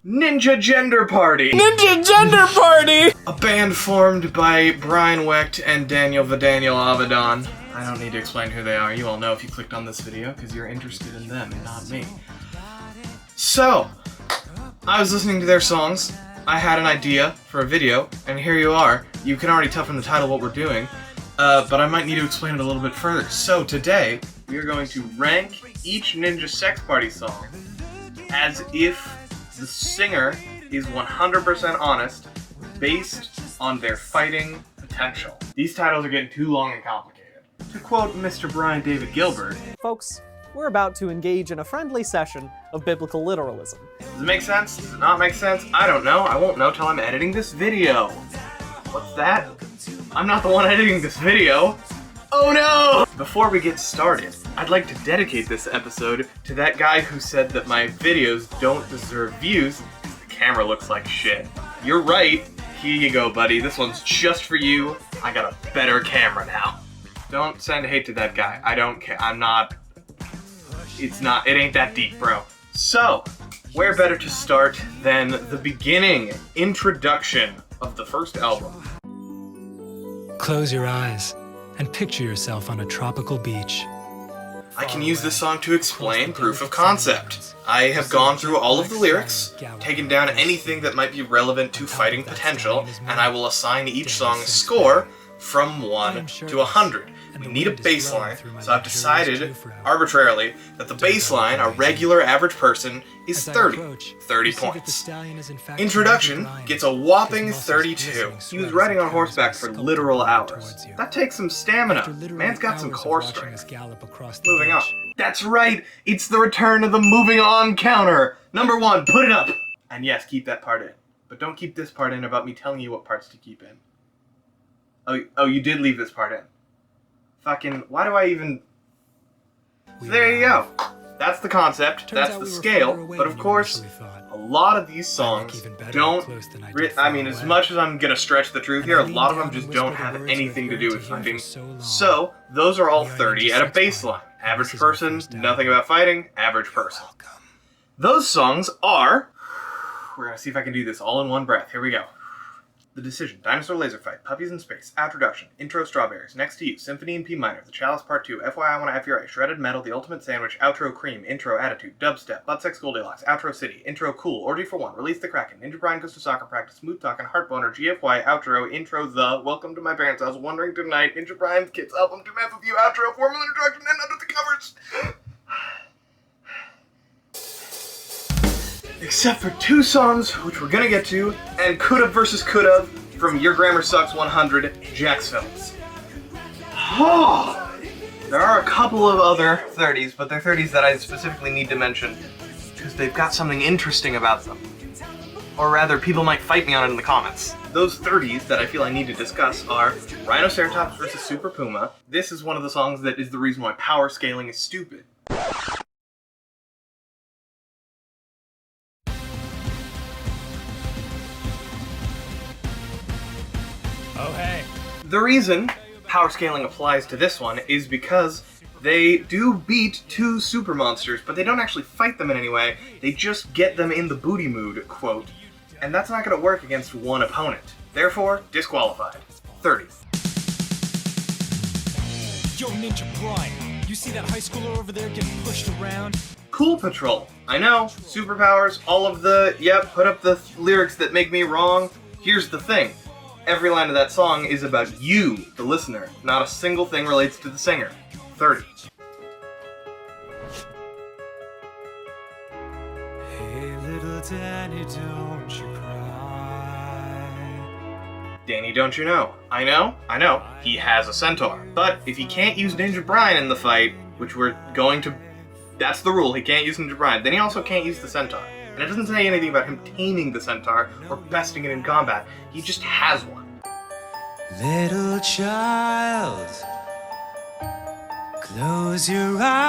Ninja Gender Party! Ninja Gender Party! A band formed by Brian Wecht and Daniel Avedon. I don't need to explain who they are. You all know if you clicked on this video because you're interested in them and not me. So, I was listening to their songs. I had an idea for a video, and here you are. You can already tell from the title what we're doing, but I might need to explain it a little bit further. So today, we are going to rank each Ninja Sex Party song as if the singer is 100% honest, based on their fighting potential. These titles are getting too long and complicated. To quote Mr. Brian David Gilbert, Folks, we're about to engage in a friendly session of biblical literalism. does it make sense? Does it not make sense? I don't know. I won't know till I'm editing this video. What's that? I'm not the one editing this video. Oh no! Before we get started, I'd like to dedicate this episode to that guy who said that my videos don't deserve views because the camera looks like shit. You're right. Here you go, buddy. This one's just for you. I got a better camera now. Don't send hate to that guy. I don't care. It ain't that deep, bro. So, where better to start than the beginning, introduction of the first album. Close your eyes and picture yourself on a tropical beach. I can use this song to explain proof of concept. I have gone through all of the lyrics, taken down anything that might be relevant to fighting potential, and I will assign each song a score from 1 to 100. We need a baseline, so I've decided arbitrarily that the baseline, a regular average person, is 30 points. Introduction gets a whopping 32. He was riding on horseback for literal hours. That takes some stamina. Man's got some core strength. Moving on. That's right, it's the return of the moving on counter. Number 1, put it up. And yes, keep that part in. But don't keep this part in about me telling you what parts to keep in. Oh, you did leave this part in. Fucking, why do I even... So there you go. That's the concept, that's the scale, but of course, a lot of these songs don't... I mean, as much as I'm gonna stretch the truth here, a lot of them just don't have anything to do with fighting. So, those are all 30 at a baseline. Average person, nothing about fighting, average person. Those songs are... We're gonna see if I can do this all in one breath. Here we go. The Decision, Dinosaur Laser Fight, Puppies in Space, Outroduction, Intro Strawberries, Next to You, Symphony in P Minor, The Chalice Part 2, FYI I Wanna F Your A, Shredded Metal, The Ultimate Sandwich, Outro Cream, Intro Attitude, Dubstep, Buttsex Goldilocks, Outro City, Intro Cool, Orgy for One, Release the Kraken, Ninja Brian Goes to Soccer Practice, Smooth Talkin', Heartboner, GFY, Outro, Intro The, Welcome to My Parents' House, Wondering Tonight, Ninja Brian's Kids Album, To Mess With You, Outro, Formal Introduction, and Under the Covers! Except for 2 songs, which we're gonna get to, and Could've versus Could've, from Your Grammar Sucks 100, Jax Films. There are a couple of other 30s, but they're 30s that I specifically need to mention, because they've got something interesting about them. Or rather, people might fight me on it in the comments. Those 30s that I feel I need to discuss are Rhinoceratops versus Super Puma. This is one of the songs that is the reason why power scaling is stupid. Oh, hey. The reason power scaling applies to this one is because they do beat 2 super monsters, but they don't actually fight them in any way. They just get them in the booty mood, quote. And that's not going to work against one opponent. Therefore, disqualified. 30. Yo, Ninja Brian, you see that high schooler over there getting pushed around? Cool Patrol. I know, superpowers, all of the, yep, put up the lyrics that make me wrong. Here's the thing. Every line of that song is about you, the listener. Not a single thing relates to the singer. 30. Hey, little Danny, don't you cry. Danny, don't you know? I know, he has a centaur. But if he can't use Ninja Brian in the fight, which we're going to... That's the rule, he can't use Ninja Brian, then he also can't use the centaur. And it doesn't say anything about him taming the centaur or besting it in combat. He just has one. Little child, close your eyes.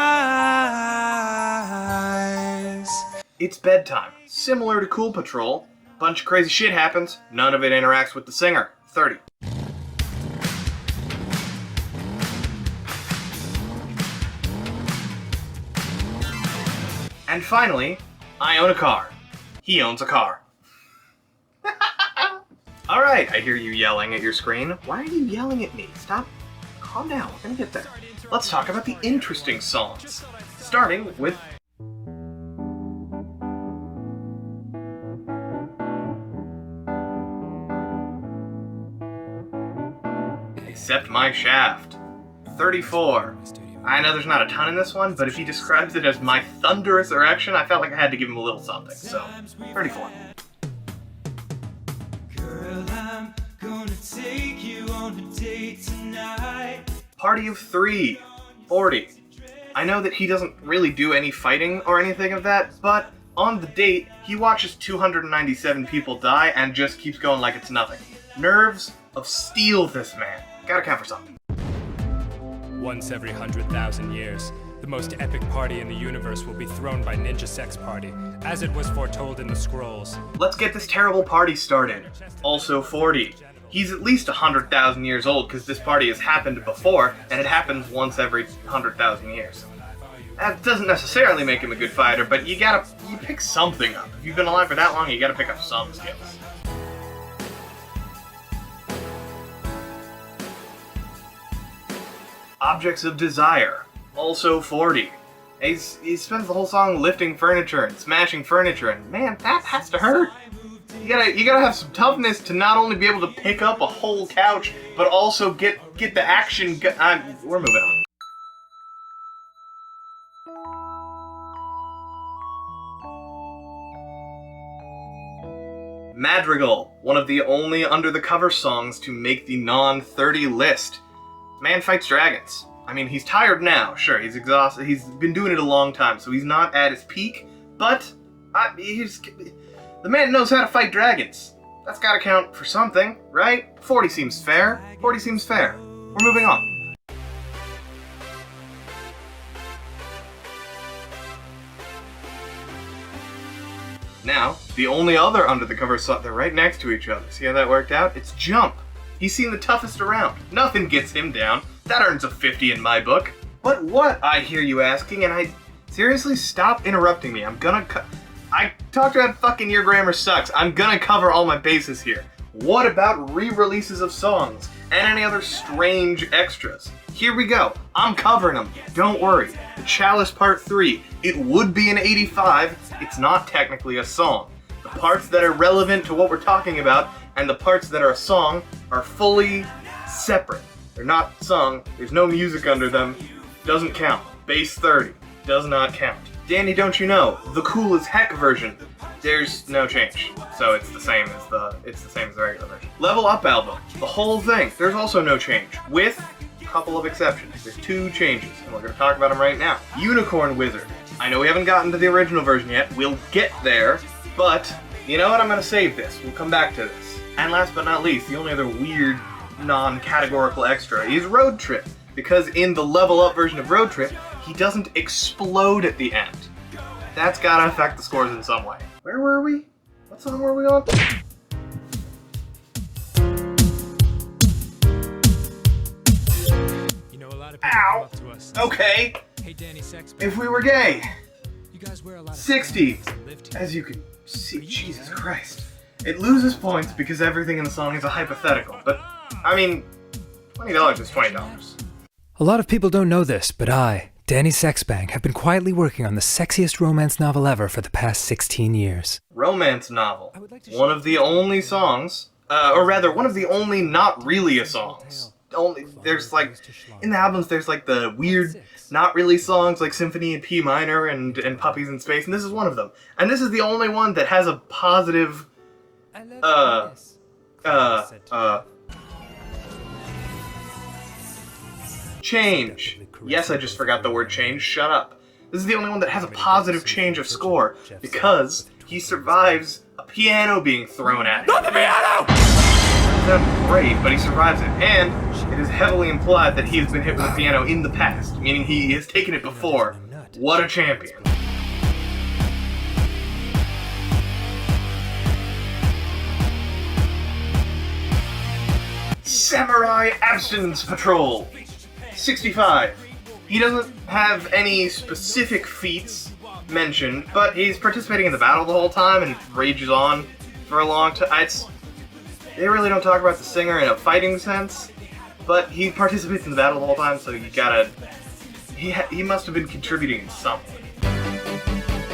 It's bedtime. Similar to Cool Patrol. Bunch of crazy shit happens. None of it interacts with the singer. 30. And finally, I Own a Car. He owns a car. Alright, I hear you yelling at your screen. Why are you yelling at me? Stop. Calm down, we're gonna get there. Let's talk about the interesting songs. Starting with... Accept My Shaft. 34. I know there's not a ton in this one, but if he describes it as my thunderous erection, I felt like I had to give him a little something, so 34. Girl, I'm gonna take you on a date tonight. Party of 3. 40. I know that he doesn't really do any fighting or anything of that, but on the date, he watches 297 people die and just keeps going like it's nothing. Nerves of steel, this man. Gotta count for something. Once every 100,000 years, the most epic party in the universe will be thrown by Ninja Sex Party, as it was foretold in the scrolls. Let's get this terrible party started. Also 40. He's at least 100,000 years old because this party has happened before, and it happens once every 100,000 years. That doesn't necessarily make him a good fighter, but you pick something up. If you've been alive for that long, you gotta pick up some skills. Objects of Desire, also 40. He spends the whole song lifting furniture and smashing furniture, and man, that has to hurt. You gotta have some toughness to not only be able to pick up a whole couch, but also get the action. We're moving on. Madrigal, one of the only under the cover songs to make the non-30 list. Man fights dragons. I mean, he's tired now, sure, he's exhausted, he's been doing it a long time, so he's not at his peak, but the man knows how to fight dragons. That's gotta count for something, right? 40 seems fair. 40 seems fair. We're moving on. Now, the only other under the cover song, they're right next to each other. See how that worked out? It's Jump. He's seen the toughest around. Nothing gets him down. That earns a 50 in my book. But what, I hear you asking, and seriously, stop interrupting me. I talked about fucking Your Grammar Sucks. I'm gonna cover all my bases here. What about re-releases of songs and any other strange extras? Here we go. I'm covering them. Don't worry. The Chalice Part 3. It would be an 85. It's not technically a song. The parts that are relevant to what we're talking about and the parts that are a song are fully separate. They're not sung, there's no music under them, doesn't count. Bass 30, does not count. Danny, don't you know, the Cool as Heck version, there's no change. So it's the same as the regular version. Level Up album, the whole thing, there's also no change, with a couple of exceptions. There's 2 changes, and we're gonna talk about them right now. Unicorn Wizard. I know we haven't gotten to the original version yet, we'll get there, but you know what, I'm gonna save this, we'll come back to this. And last but not least, the only other weird, non-categorical extra is Road Trip, because in the Level Up version of Road Trip, he doesn't explode at the end. That's gotta affect the scores in some way. Where were we? What song were we on? You know, a lot of people Ow! come up to us. Okay, Hey, Danny Sex. if we were gay. You guys wear a lot of 60. clothes and live together. As you can see, Jesus Christ. It loses points because everything in the song is a hypothetical, but, I mean, $20 is $20. A lot of people don't know this, but I, Danny Sexbang, have been quietly working on the sexiest romance novel ever for the past 16 years. Romance novel. One of the only songs, or rather, one of the only not really a songs. There's like, in the albums there's like the weird not really songs like Symphony in P minor and Puppies in Space, and this is one of them. And this is the only one that has a positive change. Yes, I just forgot the word change. Shut up. This is the only one that has a positive change of score because he survives a piano being thrown at him. Not the piano! That's great, but he survives it, and it is heavily implied that he has been hit with a piano in the past, meaning he has taken it before. What a champion. Samurai Abstinence Patrol. 65. He doesn't have any specific feats, mentioned, but he's participating in the battle the whole time and rages on for a long time. They really don't talk about the singer in a fighting sense, but he participates in the battle the whole time, so you gotta... He must have been contributing in some way.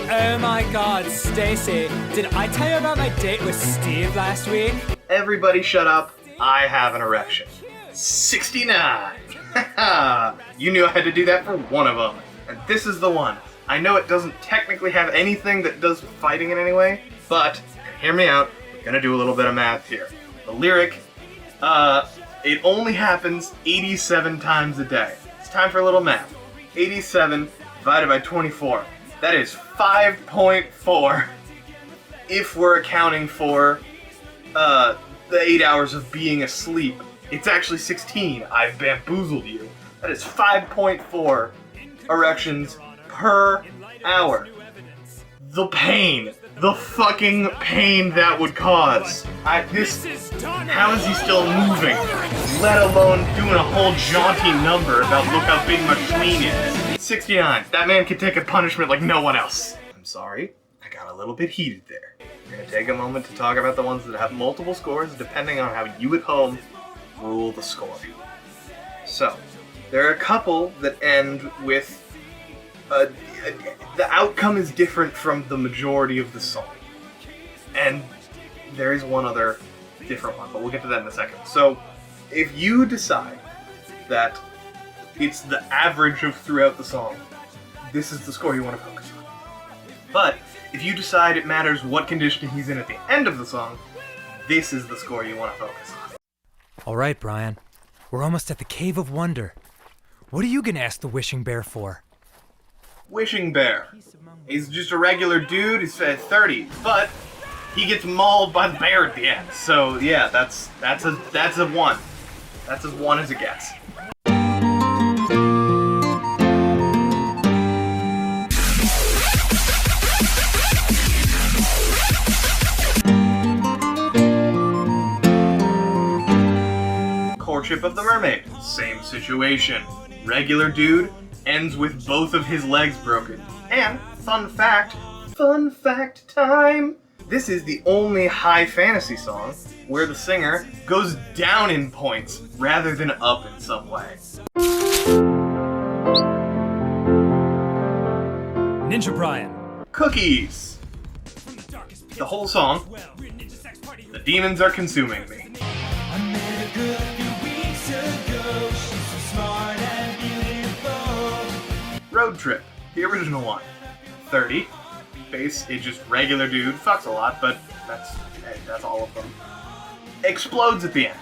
Oh my god, Stacy, did I tell you about my date with Steve last week? Everybody shut up. I have an erection. 69! You knew I had to do that for one of them, and this is the one. I know it doesn't technically have anything that does fighting in any way, but, hear me out, we're gonna do a little bit of math here. The lyric, it only happens 87 times a day. It's time for a little math. 87 divided by 24. That is 5.4 if we're accounting for the 8 hours of being asleep. It's actually 16. I've bamboozled you. That is 5.4 erections per hour. The pain. The fucking pain that would cause. How is he still moving? Let alone doing a whole jaunty number about look how big my spleen is. 69. That man can take a punishment like no one else. I'm sorry, I got a little bit heated there. We're gonna take a moment to talk about the ones that have multiple scores depending on how you at home rule the score. So, there are a couple that end with the outcome is different from the majority of the song. And there is one other different one, but we'll get to that in a second. So, if you decide that it's the average of throughout the song, this is the score you want to focus on. But, if you decide it matters what condition he's in at the end of the song, this is the score you want to focus on. Alright, Brian. We're almost at the Cave of Wonder. What are you gonna ask the Wishing Bear for? Wishing Bear. He's just a regular dude, he's 30, but he gets mauled by the bear at the end. So yeah, that's a 1. That's as 1 as it gets. Courtship of the Mermaid. Same situation. Regular dude ends with both of his legs broken. And, fun fact time! This is the only high fantasy song where the singer goes down in points rather than up in some way. Ninja Brian. Cookies! The whole song, the demons are consuming me. I met a girl a few weeks ago. She's so smart and beautiful. Road Trip, the original one. 30. Bass, it's just regular dude. Fucks a lot, but that's all of them. Explodes at the end,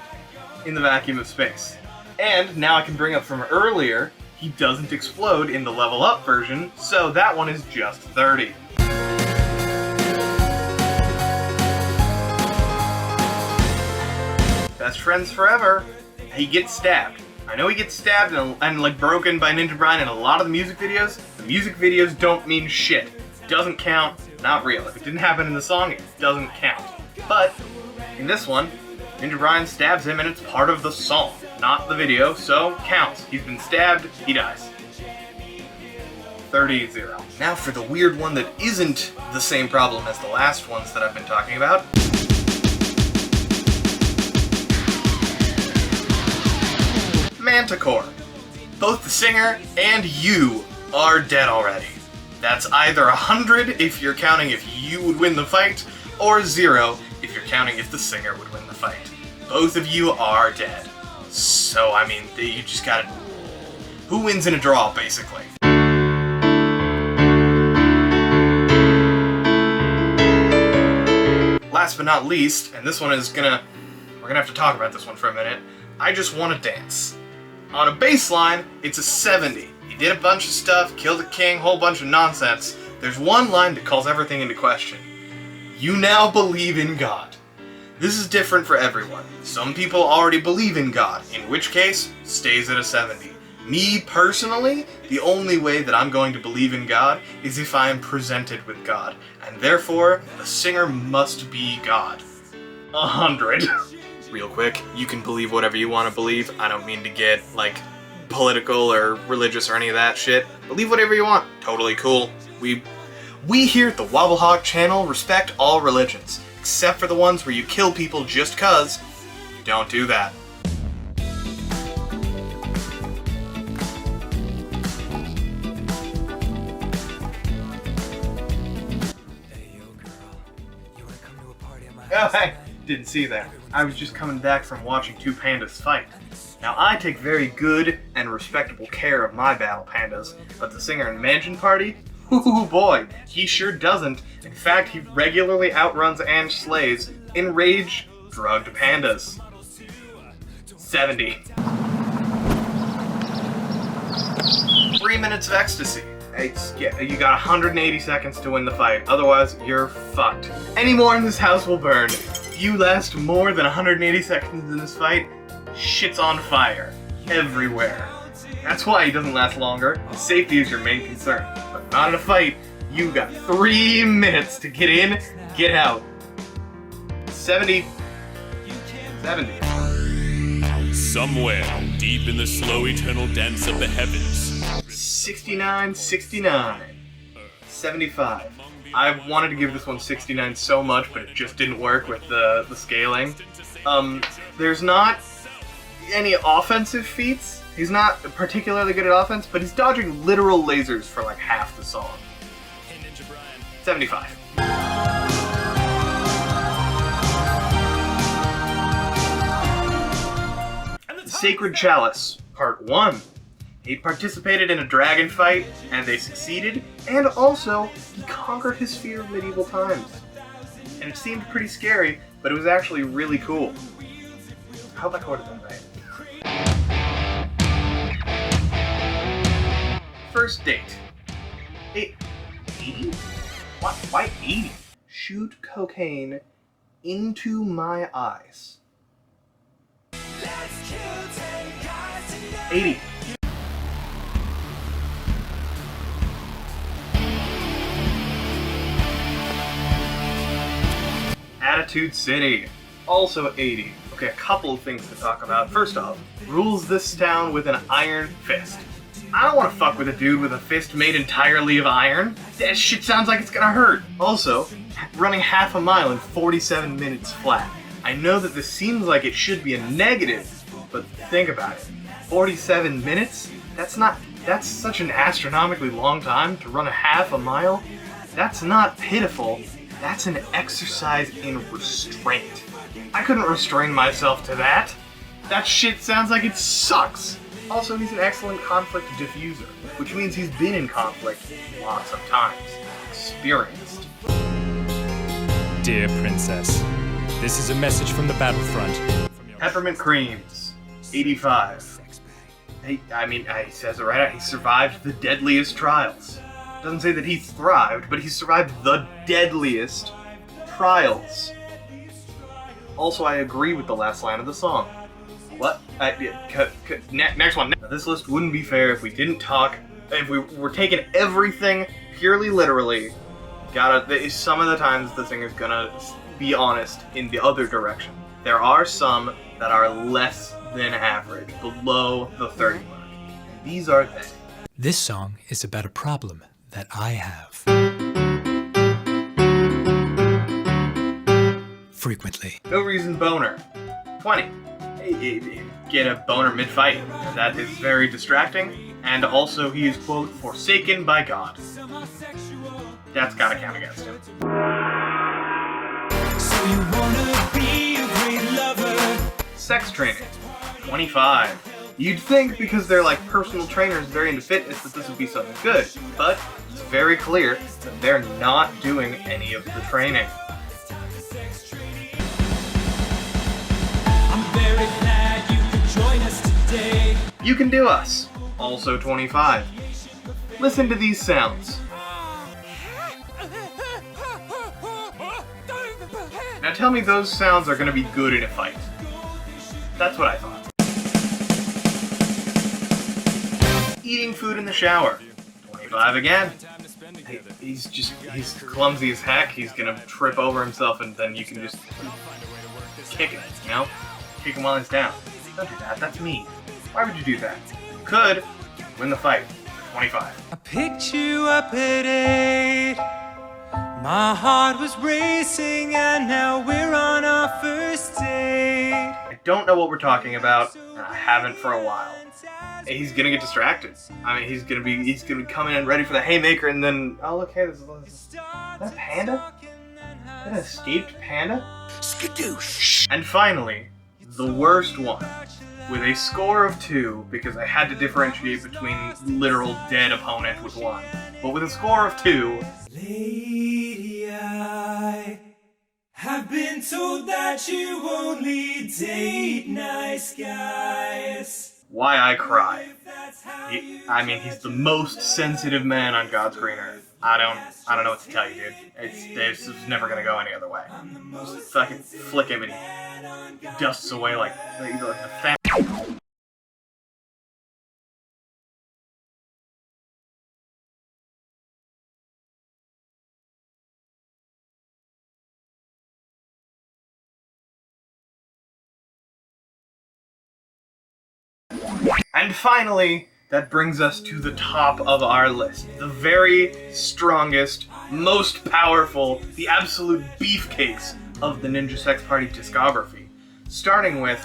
in the vacuum of space. And now I can bring up from earlier, he doesn't explode in the level up version, so that one is just 30. Best friends forever. He gets stabbed. I know he gets stabbed and like broken by Ninja Brian in a lot of the music videos. The music videos don't mean shit. Doesn't count, not real. If it didn't happen in the song, it doesn't count. But, in this one, Ninja Brian stabs him and it's part of the song, not the video, so counts. He's been stabbed, he dies. 30-0. Now for the weird one that isn't the same problem as the last ones that I've been talking about. Manticore. Both the singer and you are dead already. That's either 100 if you're counting if you would win the fight, or 0 if you're counting if the singer would win the fight. Both of you are dead. So, I mean, you just gotta... Who wins in a draw, basically? Last but not least, and this one is we're gonna have to talk about this one for a minute, I Just Wanna Dance. On a baseline, it's a 70. He did a bunch of stuff, killed a king, whole bunch of nonsense. There's one line that calls everything into question. You now believe in God. This is different for everyone. Some people already believe in God, in which case, stays at a 70. Me, personally, the only way that I'm going to believe in God is if I am presented with God, and therefore, the singer must be God. 100. Real quick, you can believe whatever you want to believe. I don't mean to get, like, political or religious or any of that shit. Believe whatever you want. Totally cool. We here at the Wobblehawk channel respect all religions, except for the ones where you kill people just cuz. Don't do that. Oh, hey, didn't see that. I was just coming back from watching two pandas fight. Now, I take very good and respectable care of my battle pandas, but the singer in Mansion Party? Ooh boy, he sure doesn't. In fact, he regularly outruns and slays enraged, drugged pandas. 70. 3 minutes of ecstasy. You got 180 seconds to win the fight, otherwise you're fucked. Any more in this house will burn. If you last more than 180 seconds in this fight, shit's on fire. Everywhere. That's why he doesn't last longer. His safety is your main concern. But not in a fight. You got 3 minutes to get in, get out. 70. 70. Somewhere deep in the slow eternal dance of the heavens. 69, 69. 75. I wanted to give this one 69 so much, but it just didn't work with the scaling. There's not any offensive feats. He's not particularly good at offense, but he's dodging literal lasers for like half the song. 75. Sacred Chalice, Part 1. He participated in a dragon fight, and they succeeded, and also, he conquered his fear of medieval times. And it seemed pretty scary, but it was actually really cool. I hope I quoted that right. First date. 80? Why 80? Shoot cocaine into my eyes. 80. Attitude City, also 80. Okay, a couple of things to talk about. First off, rules this town with an iron fist. I don't want to fuck with a dude with a fist made entirely of iron. That shit sounds like it's gonna hurt. Also, running half a mile in 47 minutes flat. I know that this seems like it should be a negative, but think about it. 47 minutes? That's such an astronomically long time to run a half a mile. That's not pitiful. That's an exercise in restraint. I couldn't restrain myself to that. That shit sounds like it sucks. Also, he's an excellent conflict diffuser, which means he's been in conflict lots of times. Experienced. Dear Princess, this is a message from the battlefront. Peppermint Creams, 85. He says it right out. He survived the deadliest trials. Doesn't say that he thrived, but he survived the deadliest trials. Also, I agree with the last line of the song. What? Next one. This list wouldn't be fair if we didn't talk. If we were taking everything purely literally. Some of the times the singer's gonna be honest in the other direction. There are some that are less than average, below the 30 mark. And these are they. This song is about a problem that I have. Frequently. No reason boner. 20. Get a boner mid-fight. That is very distracting. And also he is, quote, forsaken by God. That's gotta count against him. So you wanna be a great lover. Sex training. 25. You'd think because they're like personal trainers very into fitness that this would be something good, but it's very clear that they're not doing any of the training. I'm very glad you could join us today. You Can Do Us. Also 25. Listen to these sounds. Now tell me those sounds are going to be good in a fight. That's what I thought. Eating food in the shower. 25 again. He's clumsy as heck. He's gonna trip over himself and then you can just kick him, you know? Kick him while he's down. Don't do that, that's mean. Why would you do that? You could win the fight. 25. I picked you up at 8. My heart was racing and now we're on our first date. I don't know what we're talking about, and I haven't for a while. He's gonna get distracted. I mean, he's gonna be coming in ready for the haymaker, and then, oh look, hey, this is that a panda? Is that an escaped panda? Skadoosh! And finally, the worst one, with a score of 2, because I had to differentiate between literal dead opponent with 1. But with a score of 2, Lady, I have been told that you only date nice guys. Why I Cry. I mean, he's the most sensitive man on God's green earth. I don't know what to tell you, dude. It's never gonna go any other way. Just fucking flick him and he dusts away like the fat. And finally, that brings us to the top of our list. The very strongest, most powerful, the absolute beefcakes of the Ninja Sex Party discography. Starting with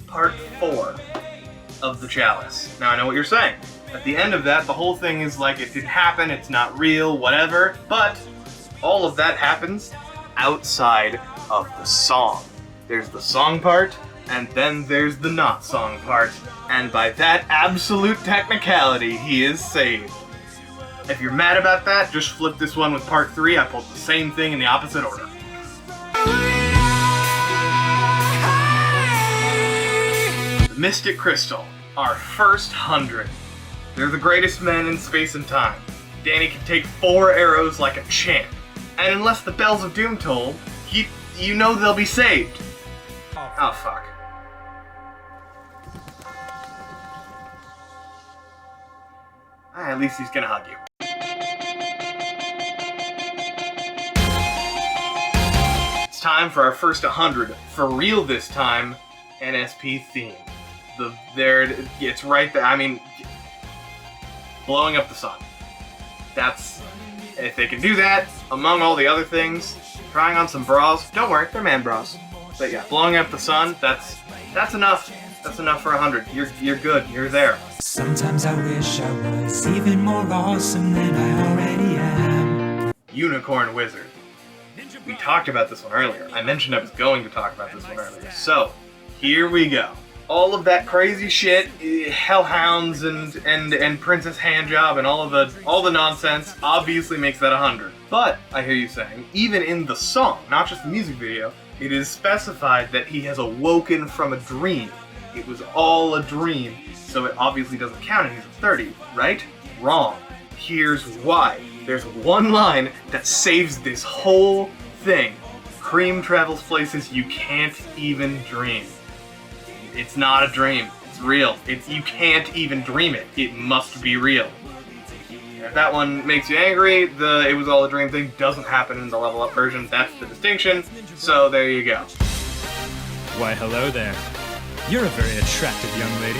Part 4 of the Chalice. Now I know what you're saying. At the end of that, the whole thing is like, it didn't happen, it's not real, whatever, but all of that happens outside of the song. There's the song part, and then there's the not song part, and by that absolute technicality, he is saved. If you're mad about that, just flip this one with part 3. I pulled the same thing in the opposite order. The Mystic Crystal, our first 100. They're the greatest men in space and time. Danny can take 4 arrows like a champ, and unless the bells of doom toll, you know they'll be saved. Oh, fuck. At least he's gonna hug you. It's time for our first 100. For real this time, NSP theme. It's right there. I mean, blowing up the sun. That's, if they can do that, among all the other things, trying on some bras. Don't worry, they're man bras. But yeah, blowing up the sun, that's enough. That's enough for 100. You're good. You're there. Sometimes I wish I was even more awesome than I already am. Unicorn Wizard. We talked about this one earlier. I mentioned I was going to talk about this one earlier. So, here we go. All of that crazy shit, hellhounds and Princess Handjob and all the nonsense obviously makes that 100. But, I hear you saying, even in the song, not just the music video, it is specified that he has awoken from a dream. It was all a dream, so it obviously doesn't count and he's a 30, right? Wrong. Here's why. There's one line that saves this whole thing. Cream travels places you can't even dream. It's not a dream. It's real. You can't even dream it. It must be real. If that one makes you angry, the it was all a dream thing doesn't happen in the level up version. That's the distinction. So there you go. Why, hello there. You're a very attractive young lady.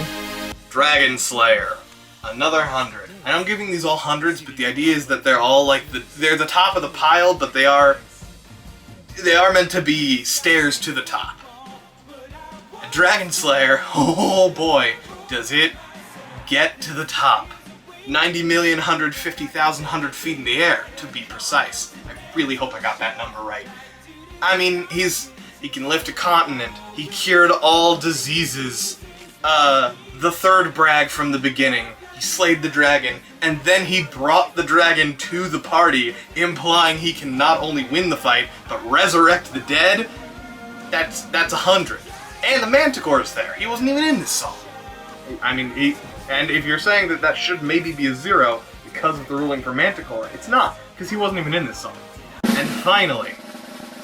Dragon Slayer. Another 100. And I'm giving these all hundreds, but the idea is that they're all like they're the top of the pile, but they are meant to be stairs to the top. And Dragon Slayer, oh boy, does it get to the top. 90,150,100 feet in the air, to be precise. I really hope I got that number right. I mean, he can lift a continent. He cured all diseases. The third brag from the beginning. He slayed the dragon, and then he brought the dragon to the party, implying he can not only win the fight, but resurrect the dead. That's 100. And the Manticore's there. He wasn't even in this song. I mean, and if you're saying that should maybe be a 0 because of the ruling for Manticore, it's not, because he wasn't even in this song. And finally,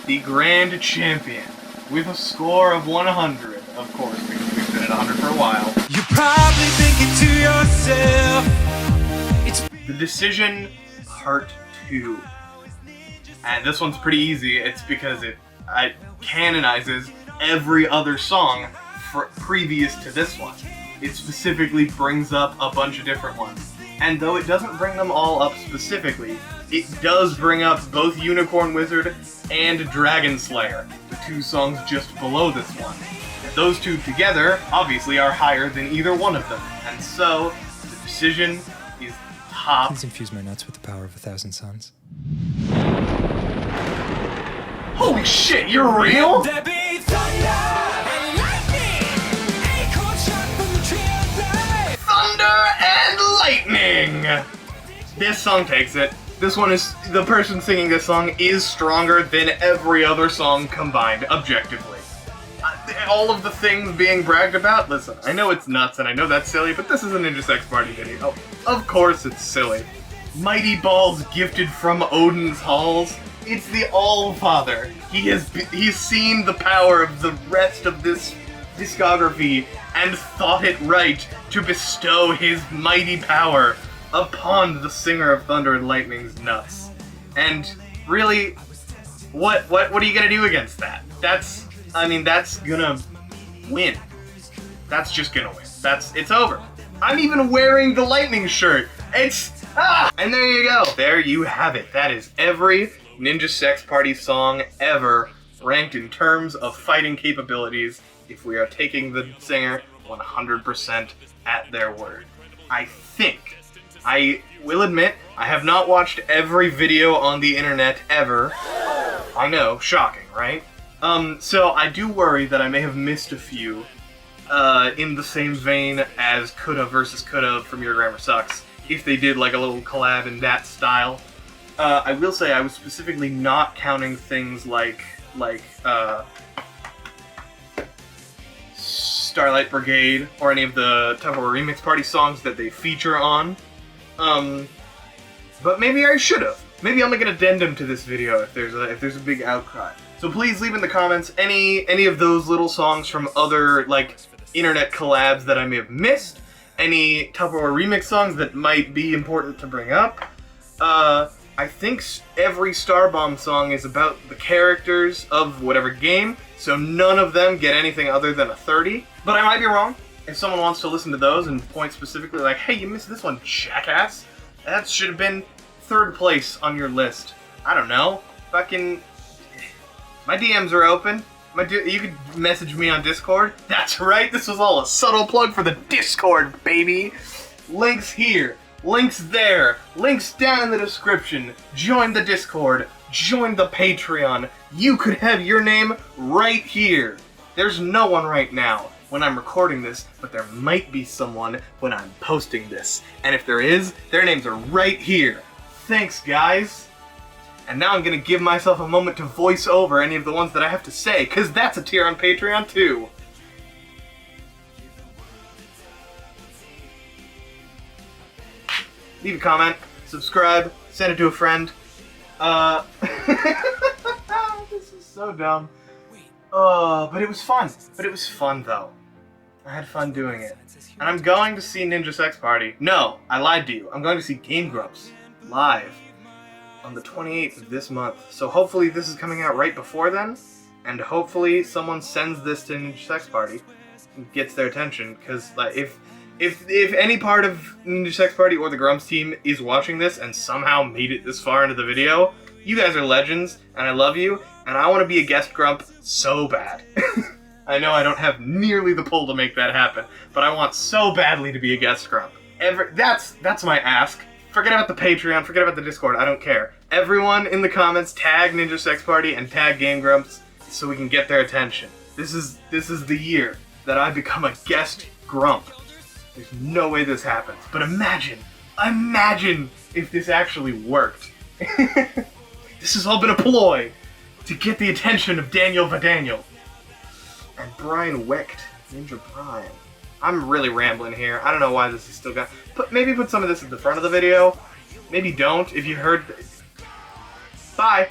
the Grand Champion, with a score of 100, of course, because we've been at 100 for a while. You're probably thinking to yourself, it's The Decision Part 2. And this one's pretty easy. It's because it canonizes every other song previous to this one. It specifically brings up a bunch of different ones. And though it doesn't bring them all up specifically, it does bring up both Unicorn Wizard and Dragon Slayer, the two songs just below this one. And those two together, obviously, are higher than either one of them. And so, the decision is top. Please infuse my nuts with the power of 1,000 suns. Holy shit, you're real? There be thunder and lightning, acorn shot from the tree of life. Thunder and lightning! This song takes it. This one is, the person singing this song is stronger than every other song combined, objectively. All of the things being bragged about, listen, I know it's nuts and I know that's silly, but this is a Ninja Sex Party video. Of course it's silly. Mighty balls gifted from Odin's halls. It's the All-Father. He's seen the power of the rest of this discography and thought it right to bestow his mighty power upon the singer of Thunder and Lightning's nuts. And really, what are you gonna do against that? That's gonna win. That's just gonna win. It's over. I'm even wearing the Lightning shirt. And there you go. There you have it. That is every Ninja Sex Party song ever ranked in terms of fighting capabilities if we are taking the singer 100% at their word. I will admit, I have not watched every video on the internet ever. I know, shocking, right? So I do worry that I may have missed a few in the same vein as Coulda versus Coulda from Your Grammar Sucks, if they did like a little collab in that style. I will say I was specifically not counting things like Starlight Brigade or any of the Tupperware Remix Party songs that they feature on. But maybe I should have. Maybe I'll make an addendum to this video if there's a big outcry. So please leave in the comments any of those little songs from other like internet collabs that I may have missed. Any Tupperware Remix songs that might be important to bring up. I think every Starbomb song is about the characters of whatever game, so none of them get anything other than a 30. But I might be wrong. If someone wants to listen to those and point specifically like, hey, you missed this one, jackass. That should have been 3rd place on your list. I don't know. Fucking... My DMs are open. You could message me on Discord. That's right, this was all a subtle plug for the Discord, baby. Links here. Links there, links down in the description. Join the Discord, join the Patreon. You could have your name right here. There's no one right now when I'm recording this, but there might be someone when I'm posting this. And if there is, their names are right here. Thanks, guys. And now I'm gonna give myself a moment to voice over any of the ones that I have to say, cause that's a tier on Patreon too. Leave a comment, subscribe, send it to a friend. This is so dumb. But it was fun. But it was fun though. I had fun doing it. And I'm going to see Ninja Sex Party. No, I lied to you. I'm going to see Game Grumps live on the 28th of this month. So hopefully this is coming out right before then. And hopefully someone sends this to Ninja Sex Party and gets their attention. Because like, if any part of Ninja Sex Party or the Grumps team is watching this and somehow made it this far into the video, you guys are legends, and I love you, and I want to be a guest Grump so bad. I know I don't have nearly the pull to make that happen, but I want so badly to be a guest Grump. That's my ask. Forget about the Patreon, forget about the Discord, I don't care. Everyone in the comments tag Ninja Sex Party and tag Game Grumps so we can get their attention. This is the year that I become a guest Grump. There's no way this happens, but imagine if this actually worked. This has all been a ploy to get the attention of Daniel Vadaniel. And Brian Wecht, Ninja Brian. I'm really rambling here. I don't know why this is still going. Maybe put some of this at the front of the video. Maybe don't, if you heard. Bye.